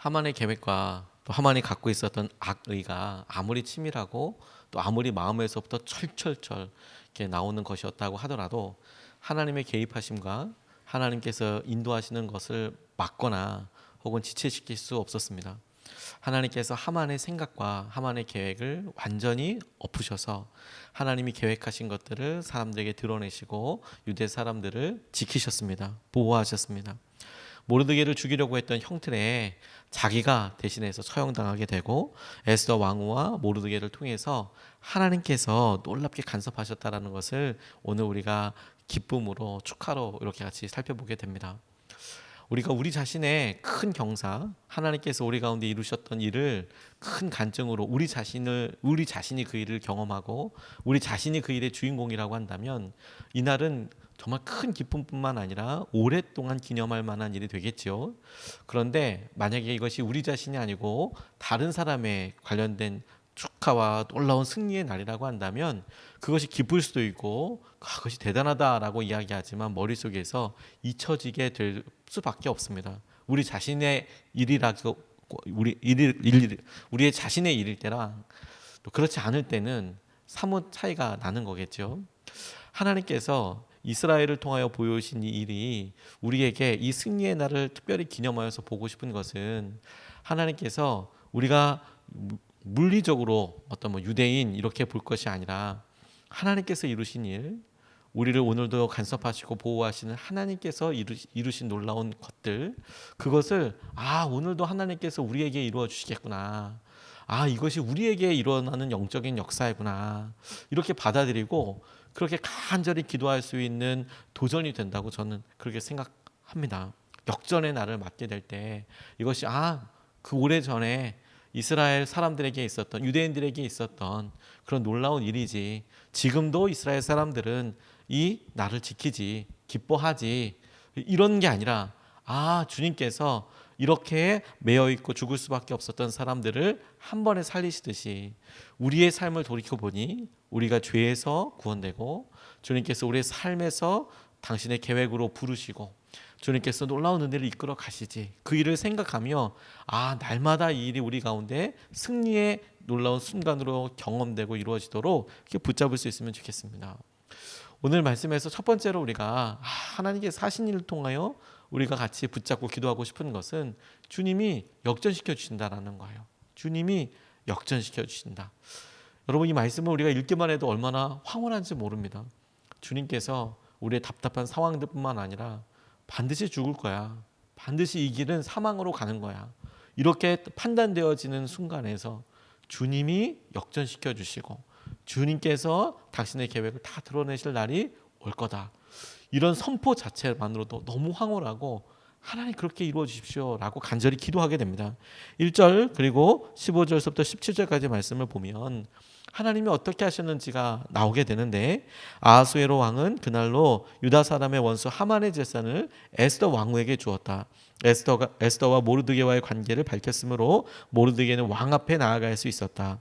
하만의 계획과 또 하만이 갖고 있었던 악의가 아무리 치밀하고 또 아무리 마음에서부터 철철철 이렇게 나오는 것이었다고 하더라도 하나님의 개입하심과 하나님께서 인도하시는 것을 막거나 혹은 지체시킬 수 없었습니다. 하나님께서 하만의 생각과 하만의 계획을 완전히 엎으셔서 하나님이 계획하신 것들을 사람들에게 드러내시고 유대 사람들을 지키셨습니다. 보호하셨습니다. 모르드게를 죽이려고 했던 형틀에 자기가 대신해서 처형당하게 되고 에스더 왕후와 모르드게를 통해서 하나님께서 놀랍게 간섭하셨다라는 것을 오늘 우리가 기쁨으로 축하로 이렇게 같이 살펴보게 됩니다. 우리가 우리 자신의 큰 경사, 하나님께서 우리 가운데 이루셨던 일을 큰 간증으로 우리 자신이 그 일을 경험하고 우리 자신이 그 일의 주인공이라고 한다면 이날은 정말 큰 기쁨뿐만 아니라 오랫동안 기념할 만한 일이 되겠죠. 그런데 만약에 이것이 우리 자신이 아니고 다른 사람에 관련된 축하와 놀라운 승리의 날이라고 한다면 그것이 기쁠 수도 있고 그것이 대단하다라고 이야기하지만 머릿속에서 잊혀지게 될 수밖에 없습니다. 우리 자신의 일이라고 우리의 자신의 일일 때랑 또 그렇지 않을 때는 사뭇 차이가 나는 거겠죠. 하나님께서 이스라엘을 통하여 보여주신 이 일이 우리에게 이 승리의 날을 특별히 기념하여서 보고 싶은 것은 하나님께서 우리가 물리적으로 어떤 유대인 이렇게 볼 것이 아니라 하나님께서 이루신 일, 우리를 오늘도 간섭하시고 보호하시는 하나님께서 이루신 놀라운 것들, 그것을 오늘도 하나님께서 우리에게 이루어 주시겠구나, 이것이 우리에게 일어나는 영적인 역사이구나, 이렇게 받아들이고 그렇게 간절히 기도할 수 있는 도전이 된다고 저는 그렇게 생각합니다. 역전의 날을 맞게 될 때 이것이 그 오래전에 이스라엘 사람들에게 있었던, 유대인들에게 있었던 그런 놀라운 일이지, 지금도 이스라엘 사람들은 이 날을 지키지, 기뻐하지, 이런 게 아니라 주님께서 이렇게 매여있고 죽을 수밖에 없었던 사람들을 한 번에 살리시듯이 우리의 삶을 돌이켜보니 우리가 죄에서 구원되고 주님께서 우리의 삶에서 당신의 계획으로 부르시고 주님께서 놀라운 은혜를 이끌어 가시지, 그 일을 생각하며 날마다 이 일이 우리 가운데 승리의 놀라운 순간으로 경험되고 이루어지도록 이렇게 붙잡을 수 있으면 좋겠습니다. 오늘 말씀에서 첫 번째로 우리가 하나님께서 하신 일을 통하여 우리가 같이 붙잡고 기도하고 싶은 것은 주님이 역전시켜 주신다라는 거예요. 주님이 역전시켜 주신다. 여러분, 이 말씀을 우리가 읽기만 해도 얼마나 황홀한지 모릅니다. 주님께서 우리의 답답한 상황들뿐만 아니라 반드시 죽을 거야, 반드시 이 길은 사망으로 가는 거야, 이렇게 판단되어지는 순간에서 주님이 역전시켜 주시고 주님께서 당신의 계획을 다 드러내실 날이 올 거다, 이런 선포 자체만으로도 너무 황홀하고 하나님 그렇게 이루어 주십시오 라고 간절히 기도하게 됩니다. 1절 그리고 15절부터 17절까지 말씀을 보면 하나님이 어떻게 하셨는지가 나오게 되는데, 아하수에로 왕은 그날로 유다 사람의 원수 하만의 재산을 에스더 왕후에게 주었다. 에스더와 모르드게와의 관계를 밝혔으므로 모르드게는 왕 앞에 나아갈 수 있었다.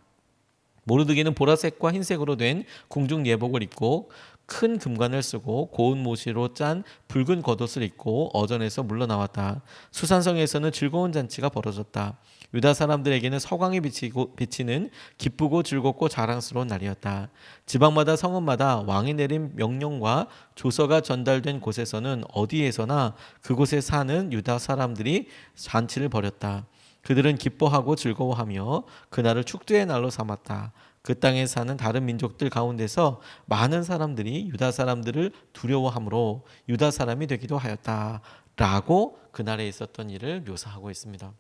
모르드게는 보라색과 흰색으로 된 궁중 예복을 입고 큰 금관을 쓰고 고운 모시로 짠 붉은 겉옷을 입고 어전에서 물러나왔다. 수산성에서는 즐거운 잔치가 벌어졌다. 유다 사람들에게는 서광이 비치는 기쁘고 즐겁고 자랑스러운 날이었다. 지방마다 성읍마다 왕이 내린 명령과 조서가 전달된 곳에서는 어디에서나 그곳에 사는 유다 사람들이 잔치를 벌였다. 그들은 기뻐하고 즐거워하며 그날을 축제의 날로 삼았다. 그 땅에 사는 다른 민족들 가운데서 많은 사람들이 유다 사람들을 두려워함으로 유다 사람이 되기도 하였다 라고 그날에 있었던 일을 묘사하고 있습니다.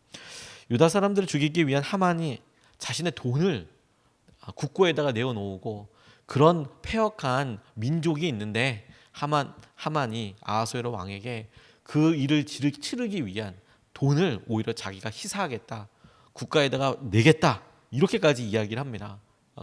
유다 사람들을 죽이기 위한 하만이 자신의 돈을 국고에다가 내어놓고, 그런 패역한 민족이 있는데 하만이 아하수에로 왕에게 그 일을 치르기 위한 돈을 오히려 자기가 희사하겠다, 국가에다가 내겠다, 이렇게까지 이야기를 합니다.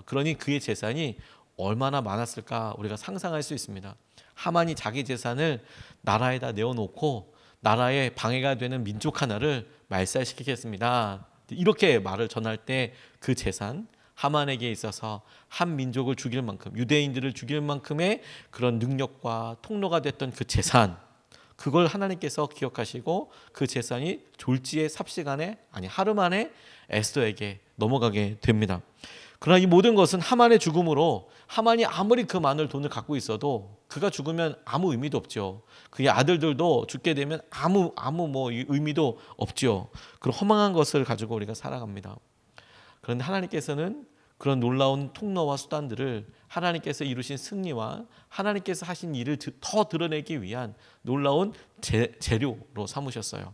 그러니 그의 재산이 얼마나 많았을까 우리가 상상할 수 있습니다. 하만이 자기 재산을 나라에다 내어놓고 나라에 방해가 되는 민족 하나를 말살시키겠습니다, 이렇게 말을 전할 때 그 재산, 하만에게 있어서 한 민족을 죽일 만큼, 유대인들을 죽일 만큼의 그런 능력과 통로가 됐던 그 재산, 그걸 하나님께서 기억하시고 그 재산이 졸지의 삽시간에, 아니 하루 만에 에스더에게 넘어가게 됩니다. 그러나 이 모든 것은 하만의 죽음으로, 하만이 아무리 그 많은 돈을 갖고 있어도 그가 죽으면 아무 의미도 없죠. 그의 아들들도 죽게 되면 아무 뭐 의미도 없죠. 그런 허망한 것을 가지고 우리가 살아갑니다. 그런데 하나님께서는 그런 놀라운 통로와 수단들을 하나님께서 이루신 승리와 하나님께서 하신 일을 더 드러내기 위한 놀라운 재료로 삼으셨어요.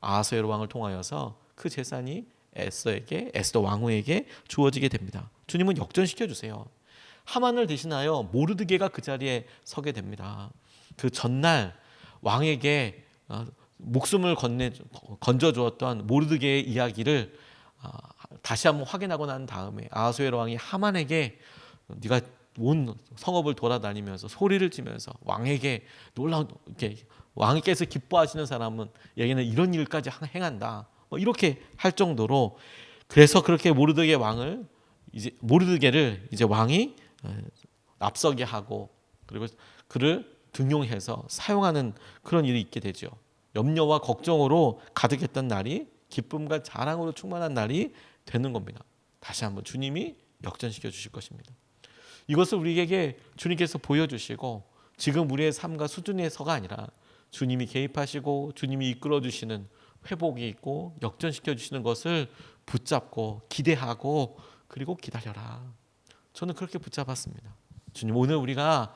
아하수에로 왕을 통하여서 그 재산이 에스더 왕후에게 주어지게 됩니다. 주님은 역전시켜 주세요. 하만을 대신하여 모르드게가 그 자리에 서게 됩니다. 그 전날 왕에게 목숨을 건져 주었던 모르드게의 이야기를 다시 한번 확인하고 난 다음에 아하수에로 왕이 하만에게 네가 온 성읍을 돌아다니면서 소리를 치면서 왕에게 놀라운, 이렇게 왕께서 기뻐하시는 사람은 얘기는 이런 일까지 행한다, 이렇게 할 정도로, 그래서 그렇게 모르드게를 이제 왕이 앞서게 하고 그리고 그를 등용해서 사용하는 그런 일이 있게 되죠. 염려와 걱정으로 가득했던 날이 기쁨과 자랑으로 충만한 날이 되는 겁니다. 다시 한번 주님이 역전시켜 주실 것입니다. 이것을 우리에게 주님께서 보여주시고, 지금 우리의 삶과 수준에서가 아니라 주님이 개입하시고 주님이 이끌어 주시는 회복이 있고 역전시켜 주시는 것을 붙잡고 기대하고 그리고 기다려라. 저는 그렇게 붙잡았습니다. 주님, 오늘 우리가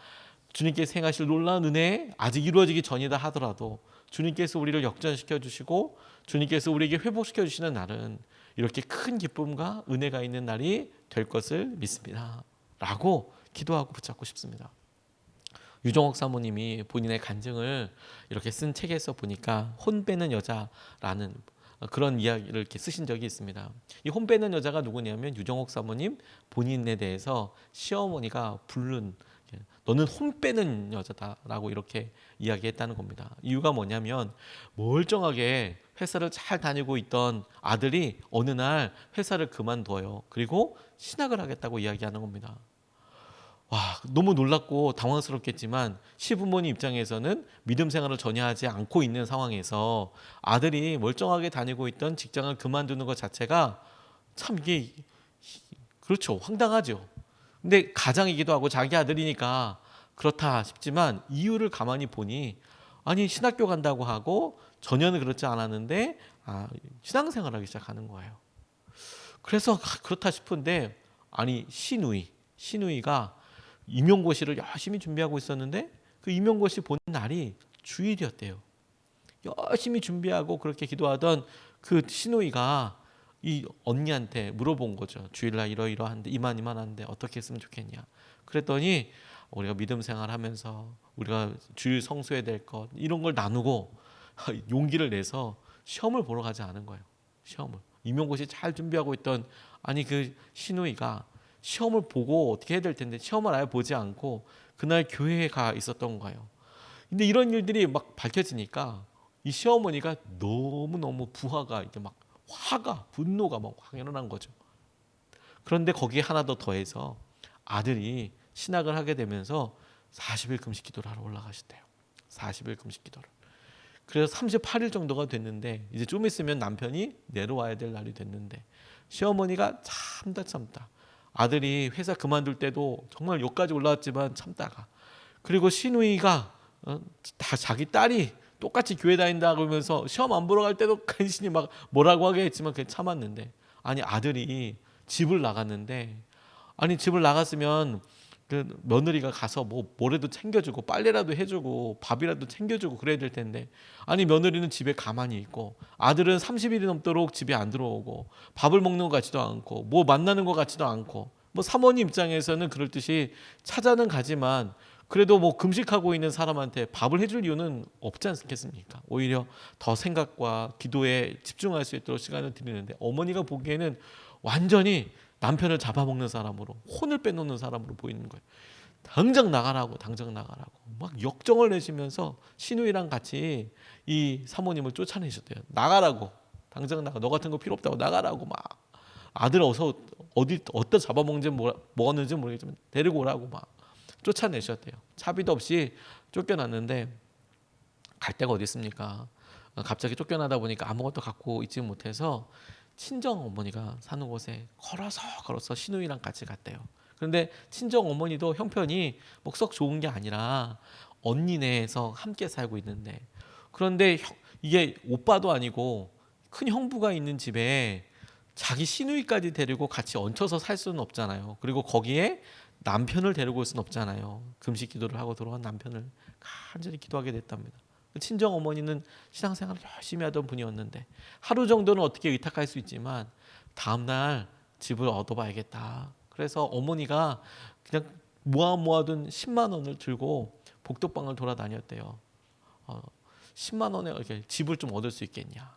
주님께서 행하실 놀라운 은혜 아직 이루어지기 전이다 하더라도 주님께서 우리를 역전시켜 주시고 주님께서 우리에게 회복시켜 주시는 날은 이렇게 큰 기쁨과 은혜가 있는 날이 될 것을 믿습니다 라고 기도하고 붙잡고 싶습니다. 유정옥 사모님이 본인의 간증을 이렇게 쓴 책에서 보니까 혼 빼는 여자라는 그런 이야기를 이렇게 쓰신 적이 있습니다. 이 혼 빼는 여자가 누구냐면 유정옥 사모님 본인에 대해서 시어머니가 부른, 너는 혼 빼는 여자다라고 이렇게 이야기했다는 겁니다. 이유가 뭐냐면 멀쩡하게 회사를 잘 다니고 있던 아들이 어느 날 회사를 그만둬요. 그리고 신학을 하겠다고 이야기하는 겁니다. 와, 너무 놀랍고 당황스럽겠지만 시부모님 입장에서는 믿음 생활을 전혀 하지 않고 있는 상황에서 아들이 멀쩡하게 다니고 있던 직장을 그만두는 것 자체가 참 이게, 그렇죠, 황당하죠. 근데 가장이기도 하고 자기 아들이니까 그렇다 싶지만 이유를 가만히 보니, 아니 신학교 간다고 하고 전혀는 그렇지 않았는데 신앙생활하기 시작하는 거예요. 그래서 그렇다 싶은데, 아니 시누이가 임용고시를 열심히 준비하고 있었는데 그 임용고시 보는 날이 주일이었대요. 열심히 준비하고 그렇게 기도하던 그 시누이가 이 언니한테 물어본 거죠. 주일날 이러이러한데 이만한데 어떻게 했으면 좋겠냐. 그랬더니 우리가 믿음 생활하면서 우리가 주일 성수해야 될 것 이런 걸 나누고 용기를 내서 시험을 보러 가지 않은 거예요. 시험을 임용고시 잘 준비하고 있던 그 시누이가 시험을 보고 어떻게 해야 될 텐데 시험을 아예 보지 않고 그날 교회에 가 있었던 거예요. 근데 이런 일들이 막 밝혀지니까 이 시어머니가 너무너무 부하가 이렇게 막 분노가 막 확 일어난 거죠. 그런데 거기에 하나 더 더해서 아들이 신학을 하게 되면서 40일 금식 기도를 하러 올라가셨대요. 40일 금식 기도를. 그래서 38일 정도가 됐는데 이제 좀 있으면 남편이 내려와야 될 날이 됐는데 시어머니가 참다 아들이 회사 그만둘 때도 정말 욕까지 올라왔지만 참다가, 그리고 시누이가 다 자기 딸이 똑같이 교회 다닌다 그러면서 시험 안 보러 갈 때도 간신히 막 뭐라고 하게 했지만 그냥 참았는데, 아들이 집을 나갔는데, 집을 나갔으면 그 며느리가 가서 뭐라도 챙겨주고 빨래라도 해주고 밥이라도 챙겨주고 그래야 될 텐데, 며느리는 집에 가만히 있고 아들은 30일이 넘도록 집에 안 들어오고 밥을 먹는 것 같지도 않고 뭐 만나는 것 같지도 않고, 사모님 입장에서는 그럴 듯이 찾아는 가지만 그래도 금식하고 있는 사람한테 밥을 해줄 이유는 없지 않겠습니까? 오히려 더 생각과 기도에 집중할 수 있도록 시간을 드리는데, 어머니가 보기에는 완전히 남편을 잡아먹는 사람으로, 혼을 빼놓는 사람으로 보이는 거예요. 당장 나가라고 막 역정을 내시면서 시누이랑 같이 이 사모님을 쫓아내셨대요. 나가라고, 당장 나가, 너 같은 거 필요 없다고 나가라고, 막 아들 어서 어디다 잡아먹는지 먹었는지 모르겠지만 데리고 오라고 막 쫓아내셨대요. 차비도 없이 쫓겨났는데, 갈 데가 어디 있습니까? 갑자기 쫓겨나다 보니까 아무것도 갖고 있지 못해서 친정 어머니가 사는 곳에 걸어서 시누이랑 같이 갔대요. 그런데 친정 어머니도 형편이 뭐 썩 좋은 게 아니라 언니네에서 함께 살고 있는데, 그런데 이게 오빠도 아니고 큰 형부가 있는 집에 자기 시누이까지 데리고 같이 얹혀서 살 수는 없잖아요. 그리고 거기에 남편을 데리고 올 수는 없잖아요. 금식 기도를 하고 들어간 남편을 간절히 기도하게 됐답니다. 친정 어머니는 신앙생활을 열심히 하던 분이었는데 하루 정도는 어떻게 의탁할 수 있지만 다음날 집을 얻어봐야겠다. 그래서 어머니가 그냥 모아둔 10만 원을 들고 복덕방을 돌아다녔대요. 10만 원에 이렇게 집을 좀 얻을 수 있겠냐.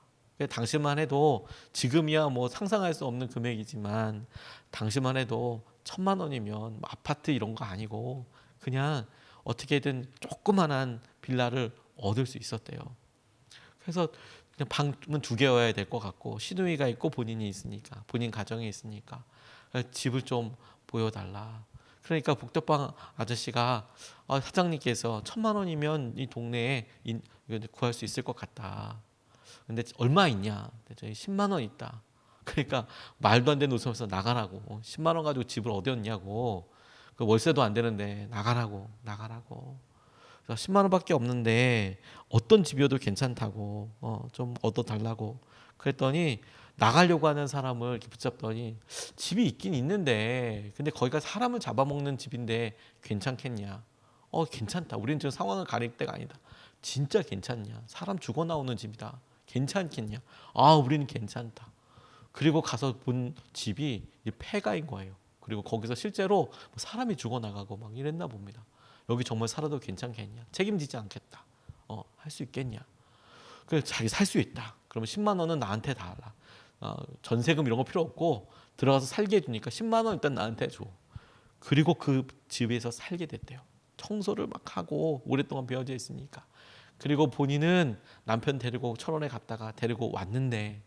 당시만 해도 지금이야 뭐 상상할 수 없는 금액이지만 당시만 해도 1,000만 원이면 뭐 아파트 이런 거 아니고 그냥 어떻게든 조그만한 빌라를 얻을 수 있었대요. 그래서 그냥 방은 2개여야 될 것 같고 시누이가 있고 본인이 있으니까 본인 가정이 있으니까 집을 좀 보여달라. 그러니까 복덕방 아저씨가 사장님께서 1,000만 원이면 이 동네에 구할 수 있을 것 같다. 근데 얼마 있냐? 저희 10만 원 있다. 그러니까 말도 안 되는 웃으면서 나가라고. 10만 원 가지고 집을 어디 얻냐고. 그 월세도 안 되는데 나가라고. 그래서 10만 원밖에 없는데 어떤 집이어도 괜찮다고. 좀 얻어달라고. 그랬더니 나가려고 하는 사람을 이렇게 붙잡더니 집이 있긴 있는데 근데 거기가 사람을 잡아먹는 집인데 괜찮겠냐? 괜찮다. 우리는 지금 상황을 가릴 때가 아니다. 진짜 괜찮냐? 사람 죽어 나오는 집이다. 괜찮겠냐? 우리는 괜찮다. 그리고 가서 본 집이 폐가인 거예요. 그리고 거기서 실제로 사람이 죽어나가고 막 이랬나 봅니다. 여기 정말 살아도 괜찮겠냐? 책임지지 않겠다. 할 수 있겠냐? 그래서 자기 살 수 있다. 그러면 10만 원은 나한테 달라. 전세금 이런 거 필요 없고 들어가서 살게 해주니까 10만 원 일단 나한테 줘. 그리고 그 집에서 살게 됐대요. 청소를 막 하고 오랫동안 비어져 있으니까. 그리고 본인은 남편 데리고 철원에 갔다가 데리고 왔는데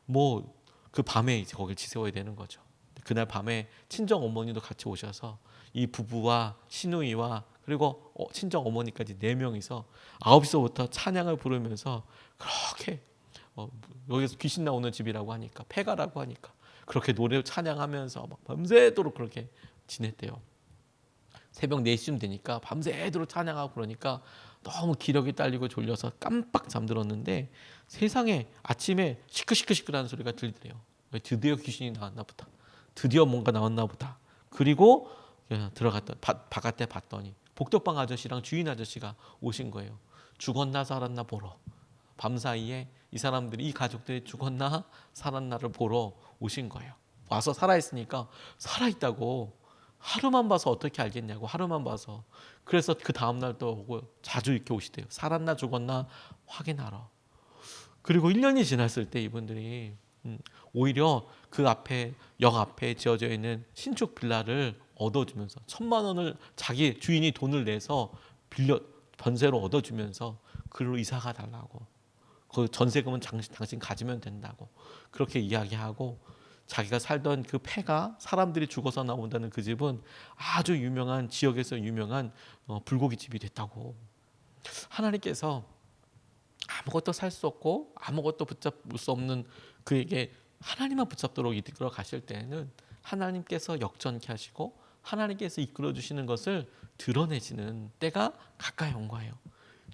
뭐 그 밤에 이제 거길 지새워야 되는 거죠. 그날 밤에 친정 어머니도 같이 오셔서 이 부부와 시누이와 그리고 친정 어머니까지 4명이서 9시부터 찬양을 부르면서 그렇게 여기서 귀신 나오는 집이라고 하니까 폐가라고 하니까 그렇게 노래 찬양하면서 막 밤새도록 그렇게 지냈대요. 새벽 4시쯤 되니까 밤새도록 찬양하고 그러니까 너무 기력이 딸리고 졸려서 깜빡 잠들었는데 세상에 아침에 시끌시끌시끌하는 소리가 들리더래요. 드디어 귀신이 나왔나 보다. 드디어 뭔가 나왔나 보다. 그리고 들어갔다 바깥에 봤더니 복덕방 아저씨랑 주인 아저씨가 오신 거예요. 죽었나 살았나 보러. 밤사이에 이 사람들이 이 가족들이 죽었나 살았나를 보러 오신 거예요. 와서 살아있으니까 살아있다고. 하루만 봐서 어떻게 알겠냐고. 하루만 봐서. 그래서 그 다음날 또 오고 자주 이렇게 오시대요. 살았나 죽었나 확인하러. 그리고 1년이 지났을 때 이분들이 오히려 그 앞에 역 앞에 지어져 있는 신축 빌라를 얻어주면서 1,000만 원을 자기 주인이 돈을 내서 빌려 전세로 얻어주면서 그로 이사가 달라고. 그 전세금은 당신 가지면 된다고. 그렇게 이야기하고 자기가 살던 그 폐가 사람들이 죽어서 나온다는 그 집은 아주 유명한 지역에서 유명한 불고기 집이 됐다고. 하나님께서 아무것도 살 수 없고 아무것도 붙잡을 수 없는 그에게 하나님만 붙잡도록 이끌어 가실 때에는 하나님께서 역전케 하시고 하나님께서 이끌어 주시는 것을 드러내시는 때가 가까이 온 거예요.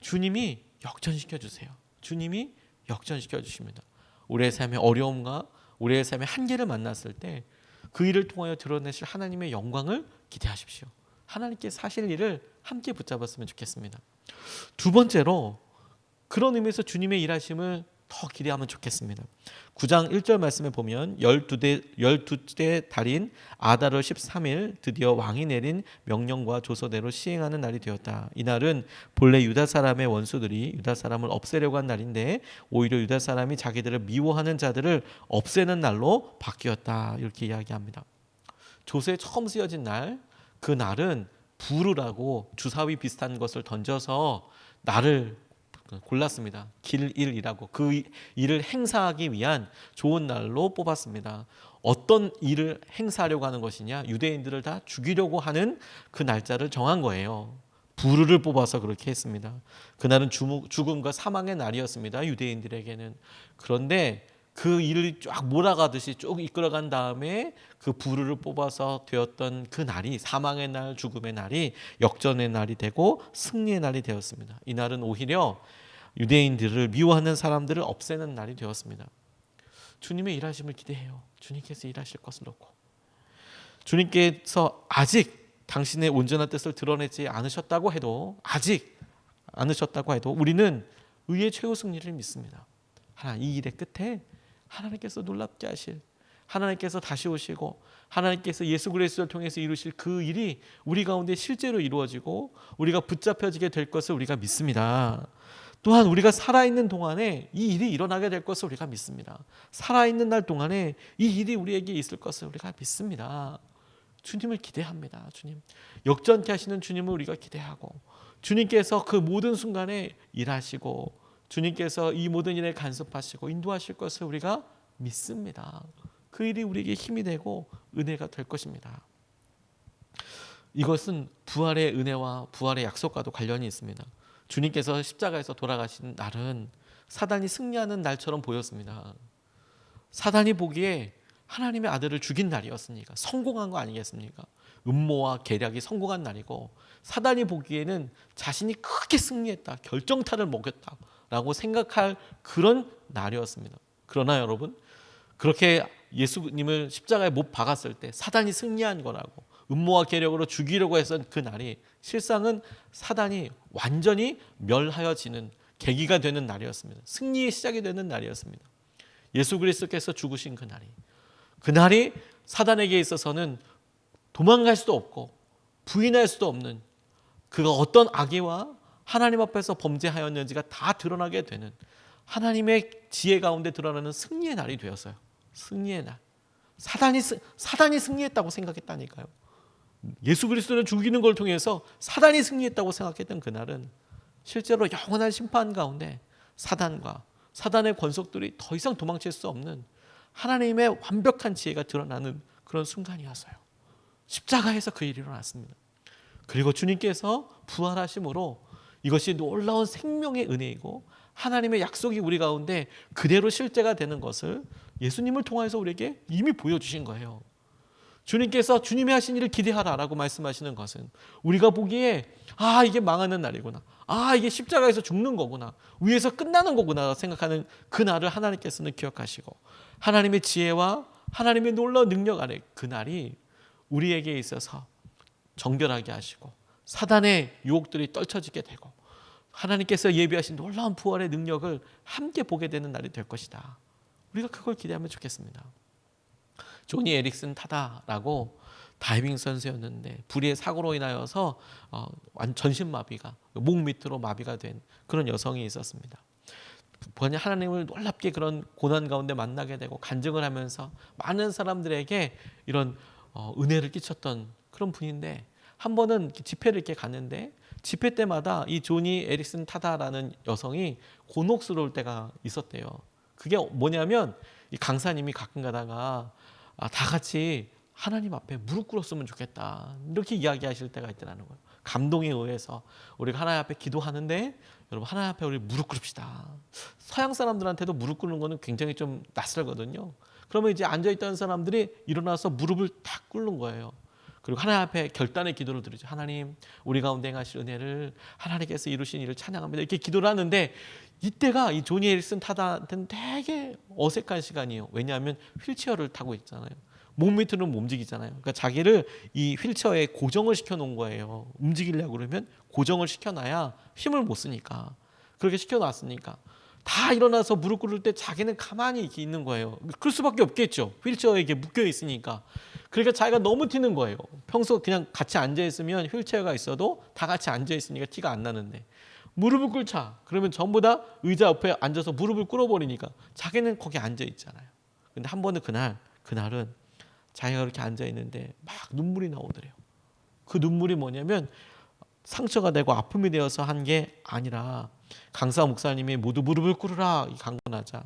주님이 역전시켜 주세요. 주님이 역전시켜 주십니다. 우리의 삶의 어려움과 우리의 삶의 한계를 만났을 때 그 일을 통하여 드러내실 하나님의 영광을 기대하십시오. 하나님께 사실 일을 함께 붙잡았으면 좋겠습니다. 두 번째로 그런 의미에서 주님의 일하심을 더 기대하면 좋겠습니다. 9장 1절 말씀에 보면 12째 달인 아다르 13일 드디어 왕이 내린 명령과 조서대로 시행하는 날이 되었다. 이날은 본래 유다 사람의 원수들이 유다 사람을 없애려고 한 날인데 오히려 유다 사람이 자기들을 미워하는 자들을 없애는 날로 바뀌었다. 이렇게 이야기합니다. 조서에 처음 쓰여진 날, 그 날은 부르라고 주사위 비슷한 것을 던져서 날을 골랐습니다. 길일이라고 그 일을 행사하기 위한 좋은 날로 뽑았습니다. 어떤 일을 행사하려고 하는 것이냐? 유대인들을 다 죽이려고 하는 그 날짜를 정한 거예요. 부르를 뽑아서 그렇게 했습니다. 그날은 죽음과 사망의 날이었습니다. 유대인들에게는. 그런데 그 일을 쫙 몰아가듯이 쭉 이끌어간 다음에 그 부르를 뽑아서 되었던 그 날이, 사망의 날, 죽음의 날이 역전의 날이 되고 승리의 날이 되었습니다. 이 날은 오히려 유대인들을 미워하는 사람들을 없애는 날이 되었습니다. 주님의 일하심을 기대해요. 주님께서 일하실 것을 놓고, 주님께서 아직 당신의 온전한 뜻을 드러내지 않으셨다고 해도, 우리는 의의 최후 승리를 믿습니다. 이 일의 끝에 하나님께서 놀랍게 하실, 하나님께서 다시 오시고 하나님께서 예수 그리스도를 통해서 이루실 그 일이 우리 가운데 실제로 이루어지고 우리가 붙잡혀지게 될 것을 우리가 믿습니다. 또한 우리가 살아있는 동안에 이 일이 일어나게 될 것을 우리가 믿습니다. 살아있는 날 동안에 이 일이 우리에게 있을 것을 우리가 믿습니다. 주님을 기대합니다. 주님, 역전케 하시는 주님을 우리가 기대하고, 주님께서 그 모든 순간에 일하시고 주님께서 이 모든 일에 간섭하시고 인도하실 것을 우리가 믿습니다. 그 일이 우리에게 힘이 되고 은혜가 될 것입니다. 이것은 부활의 은혜와 부활의 약속과도 관련이 있습니다. 주님께서 십자가에서 돌아가신 날은 사단이 승리하는 날처럼 보였습니다. 사단이 보기에 하나님의 아들을 죽인 날이었으니까 성공한 거 아니겠습니까? 음모와 계략이 성공한 날이고, 사단이 보기에는 자신이 크게 승리했다, 결정타를 먹였다라고 생각할 그런 날이었습니다. 그러나 여러분, 그렇게 예수님을 십자가에 못 박았을 때 사단이 승리한 거라고, 음모와 계략으로 죽이려고 했던 그 날이 실상은 사단이 완전히 멸하여지는 계기가 되는 날이었습니다. 승리의 시작이 되는 날이었습니다. 예수 그리스도께서 죽으신 그날이 사단에게 있어서는 도망갈 수도 없고 부인할 수도 없는, 그가 어떤 악의와 하나님 앞에서 범죄하였는지가 다 드러나게 되는, 하나님의 지혜 가운데 드러나는 승리의 날이 되었어요. 승리의 날. 사단이 승리했다고 생각했다니까요. 예수 그리스도를 죽이는 걸 통해서 사단이 승리했다고 생각했던 그날은 실제로 영원한 심판 가운데 사단과 사단의 권속들이 더 이상 도망칠 수 없는 하나님의 완벽한 지혜가 드러나는 그런 순간이었어요. 십자가에서 그 일이 일어났습니다. 그리고 주님께서 부활하심으로 이것이 놀라운 생명의 은혜이고 하나님의 약속이 우리 가운데 그대로 실제가 되는 것을 예수님을 통해서 우리에게 이미 보여주신 거예요. 주님께서 주님이 하신 일을 기대하라라고 말씀하시는 것은 우리가 보기에 이게 망하는 날이구나, 이게 십자가에서 죽는 거구나, 위에서 끝나는 거구나 생각하는 그 날을 하나님께서는 기억하시고, 하나님의 지혜와 하나님의 놀라운 능력 안에 그 날이 우리에게 있어서 정결하게 하시고 사단의 유혹들이 떨쳐지게 되고 하나님께서 예비하신 놀라운 부활의 능력을 함께 보게 되는 날이 될 것이다. 우리가 그걸 기대하면 좋겠습니다. 조니 에릭슨 타다라고 다이빙 선수였는데 불의의 사고로 인하여서 전신마비가, 목 밑으로 마비가 된 그런 여성이 있었습니다. 하나님을 놀랍게 그런 고난 가운데 만나게 되고 간증을 하면서 많은 사람들에게 이런 은혜를 끼쳤던 그런 분인데, 한 번은 집회를 이렇게 갔는데 집회 때마다 이 조니 에릭슨 타다라는 여성이 곤혹스러울 때가 있었대요. 그게 뭐냐면 이 강사님이 가끔 가다가 다 같이 하나님 앞에 무릎 꿇었으면 좋겠다 이렇게 이야기하실 때가 있더라는 거예요. 감동에 의해서 우리가 하나님 앞에 기도하는데 여러분 하나님 앞에 우리 무릎 꿇읍시다. 서양 사람들한테도 무릎 꿇는 거는 굉장히 좀 낯설거든요. 그러면 이제 앉아있던 사람들이 일어나서 무릎을 탁 꿇는 거예요. 그리고 하나님 앞에 결단의 기도를 드리죠. 하나님, 우리 가운데 행하실 은혜를 하나님께서 이루신 일을 찬양합니다. 이렇게 기도를 하는데 이때가 이 조니 에릭슨 타다한테는 되게 어색한 시간이에요. 왜냐하면 휠체어를 타고 있잖아요. 몸 밑으로는 못 움직이잖아요. 그러니까 자기를 이 휠체어에 고정을 시켜놓은 거예요. 움직이려고 그러면 고정을 시켜놔야 힘을 못 쓰니까. 그렇게 시켜놨으니까 다 일어나서 무릎 꿇을 때 자기는 가만히 이렇게 있는 거예요. 그럴 수밖에 없겠죠. 휠체어에 이렇게 묶여 있으니까. 그러니까 자기가 너무 튀는 거예요. 평소 그냥 같이 앉아있으면 휠체어가 있어도 다 같이 앉아있으니까 티가 안 나는데 무릎을 꿇자. 그러면 전부 다 의자 옆에 앉아서 무릎을 꿇어버리니까 자기는 거기 앉아있잖아요. 근데 한 번은 그날은 자기가 그렇게 앉아있는데 막 눈물이 나오더래요. 그 눈물이 뭐냐면 상처가 되고 아픔이 되어서 한 게 아니라 강사 목사님이 모두 무릎을 꿇으라 강권하자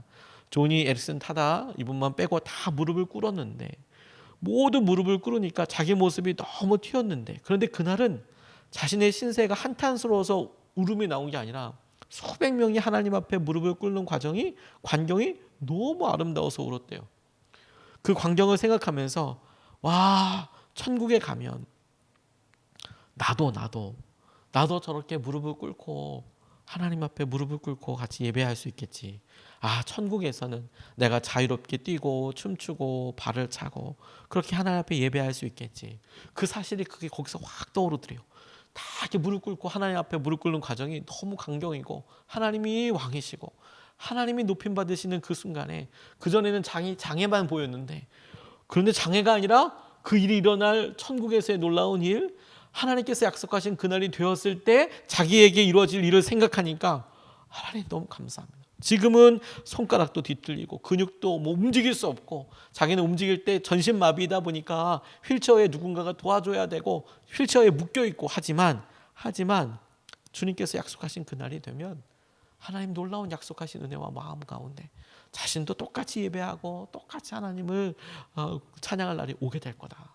조니 에릭슨 타다 이분만 빼고 다 무릎을 꿇었는데 모두 무릎을 꿇으니까 자기 모습이 너무 튀었는데, 그런데 그날은 자신의 신세가 한탄스러워서 울음이 나온 게 아니라 수백 명이 하나님 앞에 무릎을 꿇는 광경이 너무 아름다워서 울었대요. 그 광경을 생각하면서 와, 천국에 가면 나도 저렇게 무릎을 꿇고 하나님 앞에 무릎을 꿇고 같이 예배할 수 있겠지. 아, 천국에서는 내가 자유롭게 뛰고 춤추고 발을 차고 그렇게 하나님 앞에 예배할 수 있겠지. 그 사실이 그게 거기서 확 떠오르더래요. 다 이렇게 무릎 꿇고 하나님 앞에 무릎 꿇는 과정이 너무 감격이고 하나님이 왕이시고 하나님이 높임 받으시는 그 순간에, 그전에는 장애만 보였는데, 그런데 장애가 아니라 그 일이 일어날 천국에서의 놀라운 일, 하나님께서 약속하신 그날이 되었을 때 자기에게 이루어질 일을 생각하니까 하나님 너무 감사합니다. 지금은 손가락도 뒤틀리고 근육도 뭐 움직일 수 없고, 자기는 움직일 때 전신마비이다 보니까 휠체어에 누군가가 도와줘야 되고 휠체어에 묶여있고 하지만 주님께서 약속하신 그날이 되면 하나님 놀라운 약속하신 은혜와 마음 가운데 자신도 똑같이 예배하고 똑같이 하나님을 찬양할 날이 오게 될 거다.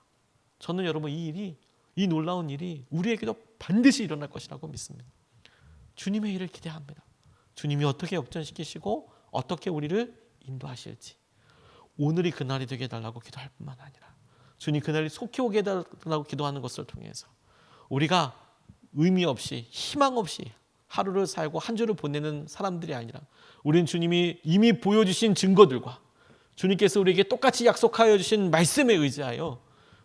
저는 여러분 이 놀라운 일이 우리에게도 반드시 일어날 것이라고 믿습니다. 주님의 일을 기대합니다. 주님이 어떻게 역전시키시고 어떻게 우리를 인도하실지, 오늘이 그날이 되게 해달라고 기도할 뿐만 아니라 주님 그날이 속히 오게 해달라고 기도하는 것을 통해서 우리가 의미 없이 희망 없이 하루를 살고 한 주를 보내는 사람들이 아니라, 우리는 주님이 이미 보여주신 증거들과 주님께서 우리에게 똑같이 약속하여 주신 말씀에 의지하여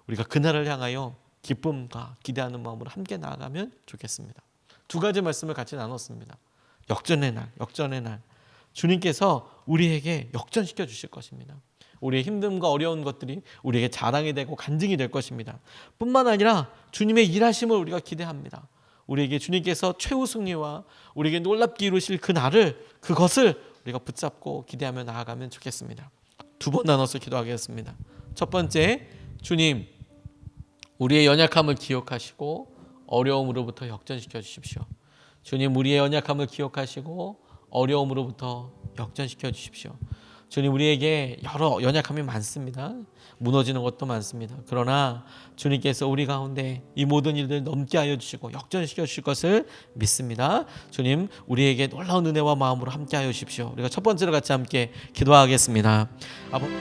우리가 그날을 향하여 기쁨과 기대하는 마음으로 함께 나아가면 좋겠습니다. 두 가지 말씀을 같이 나눴습니다. 역전의 날. 주님께서 우리에게 역전시켜 주실 것입니다. 우리의 힘듦과 어려운 것들이 우리에게 자랑이 되고 간증이 될 것입니다. 뿐만 아니라 주님의 일하심을 우리가 기대합니다. 우리에게 주님께서 최후 승리와 우리에게 놀랍게 이루실 그것을 우리가 붙잡고 기대하며 나아가면 좋겠습니다. 두 번 나눠서 기도하겠습니다. 첫 번째, 주님, 우리의 연약함을 기억하시고 어려움으로부터 역전시켜 주십시오. 주님, 우리의 연약함을 기억하시고 어려움으로부터 역전시켜 주십시오. 주님, 우리에게 여러 연약함이 많습니다. 무너지는 것도 많습니다. 그러나 주님께서 우리 가운데 이 모든 일들을 넘게 하여 주시고 역전시켜 주실 것을 믿습니다. 주님, 우리에게 놀라운 은혜와 마음으로 함께 하여 주십시오. 우리가 첫 번째로 같이 함께 기도하겠습니다. 아버지,